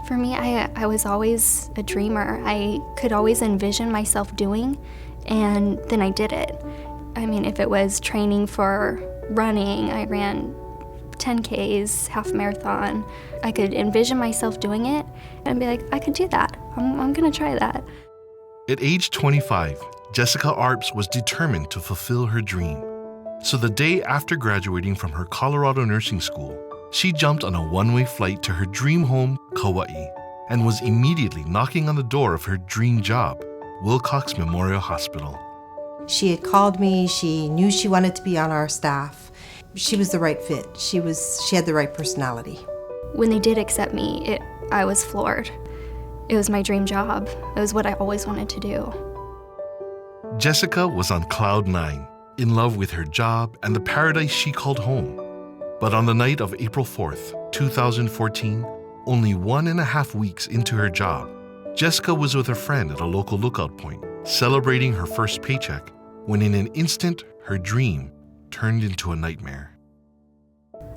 For me, I was always a dreamer. I could always envision myself doing, and then I did it. I mean, if it was training for running, I ran 10Ks, half marathon. I could envision myself doing it and be like, I could do that. I'm gonna try that. At age 25, Jessica Arps was determined to fulfill her dream. So the day after graduating from her Colorado nursing school, she jumped on a one-way flight to her dream home, Kauai, and was immediately knocking on the door of her dream job, Wilcox Memorial Hospital. She had called me. She knew she wanted to be on our staff. She was the right fit. She had the right personality. When they did accept me, I was floored. It was my dream job. It was what I always wanted to do. Jessica was on cloud 9, in love with her job and the paradise she called home. But on the night of April 4th, 2014, only 1.5 weeks into her job, Jessica was with a friend at a local lookout point, celebrating her first paycheck, when in an instant, her dream turned into a nightmare.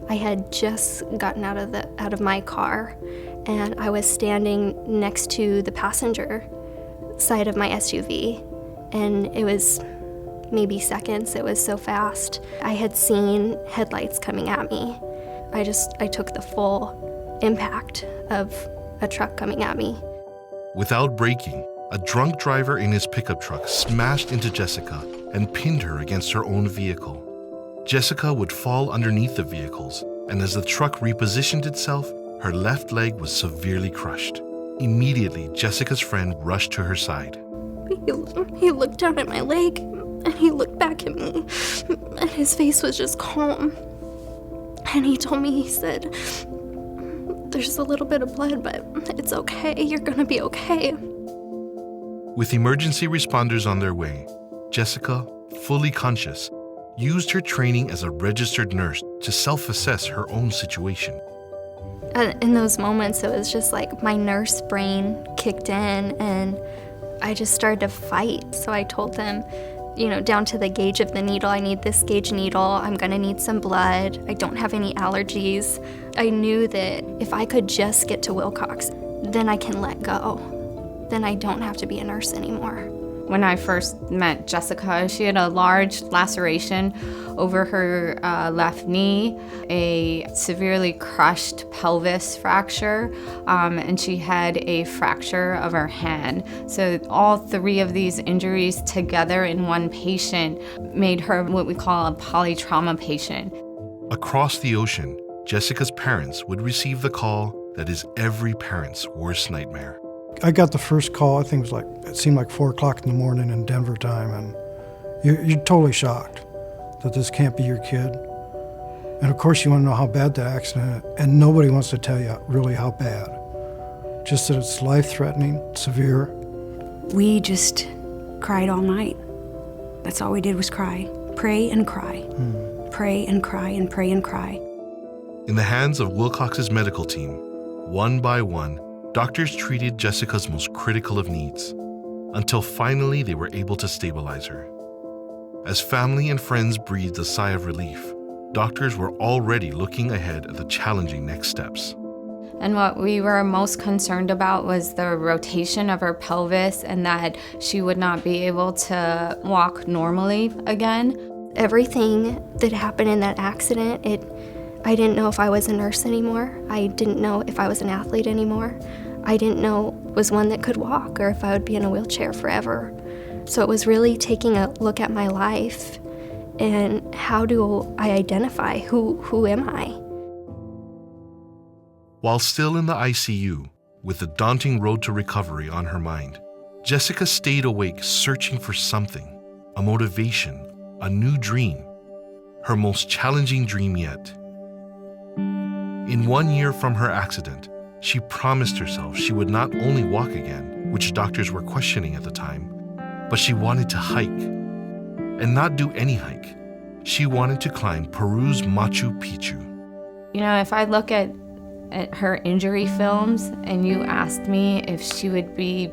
I had just gotten out of my car, and I was standing next to the passenger side of my SUV, and it was maybe seconds. It was so fast. I had seen headlights coming at me. I took the full impact of a truck coming at me. Without braking, a drunk driver in his pickup truck smashed into Jessica and pinned her against her own vehicle. Jessica would fall underneath the vehicles, and as the truck repositioned itself, her left leg was severely crushed. Immediately, Jessica's friend rushed to her side. He looked down at my leg, and he looked back at me, and his face was just calm. And he told me, he said, there's a little bit of blood, but it's okay. You're gonna be okay. With emergency responders on their way, Jessica, fully conscious, used her training as a registered nurse to self-assess her own situation. In those moments, it was just like my nurse brain kicked in, and I just started to fight. So I told them, down to the gauge of the needle, I need this gauge needle, I'm gonna need some blood, I don't have any allergies. I knew that if I could just get to Wilcox, then I can let go. Then I don't have to be a nurse anymore. When I first met Jessica, she had a large laceration over her left knee, a severely crushed pelvis fracture, and she had a fracture of her hand. So all three of these injuries together in one patient made her what we call a polytrauma patient. Across the ocean, Jessica's parents would receive the call that is every parent's worst nightmare. I got the first call, I think it seemed like 4 o'clock in the morning in Denver time, and you're totally shocked that this can't be your kid. And of course you want to know how bad the accident is, and nobody wants to tell you really how bad. Just that it's life-threatening, severe. We just cried all night. That's all we did was cry. Pray and cry. Pray and cry and pray and cry. In the hands of Wilcox's medical team, one by one, doctors treated Jessica's most critical of needs, until finally they were able to stabilize her. As family and friends breathed a sigh of relief, doctors were already looking ahead at the challenging next steps. And what we were most concerned about was the rotation of her pelvis and that she would not be able to walk normally again. Everything that happened in that accident, I didn't know if I was a nurse anymore. I didn't know if I was an athlete anymore. I didn't know was one that could walk or if I would be in a wheelchair forever. So it was really taking a look at my life and how do I identify? Who am I? While still in the ICU, with the daunting road to recovery on her mind, Jessica stayed awake searching for something, a motivation, a new dream, her most challenging dream yet. In 1 year from her accident, she promised herself she would not only walk again, which doctors were questioning at the time, but she wanted to hike. And not do any hike. She wanted to climb Peru's Machu Picchu. If I look at her injury films and you asked me if she would be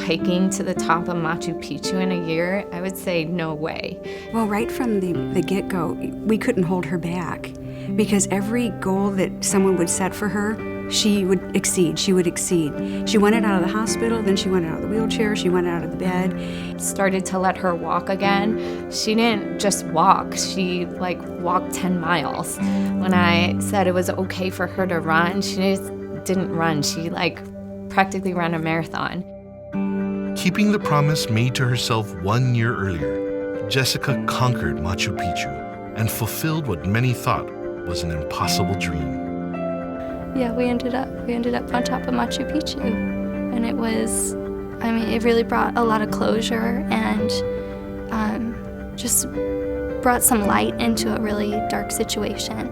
hiking to the top of Machu Picchu in a year, I would say no way. Well, right from the get-go, we couldn't hold her back because every goal that someone would set for her, she would exceed. She would exceed. She wanted out of the hospital, then she wanted out of the wheelchair, she wanted out of the bed. Started to let her walk again. She didn't just walk, she walked 10 miles. When I said it was okay for her to run, she just didn't run. She practically ran a marathon. Keeping the promise made to herself 1 year earlier, Jessica conquered Machu Picchu and fulfilled what many thought was an impossible dream. Yeah, we ended up on top of Machu Picchu, and it really brought a lot of closure and just brought some light into a really dark situation.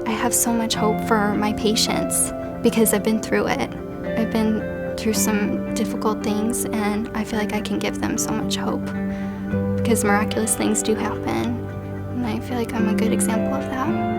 I have so much hope for my patients because I've been through it. I've been through some difficult things, and I feel like I can give them so much hope because miraculous things do happen, and I feel like I'm a good example of that.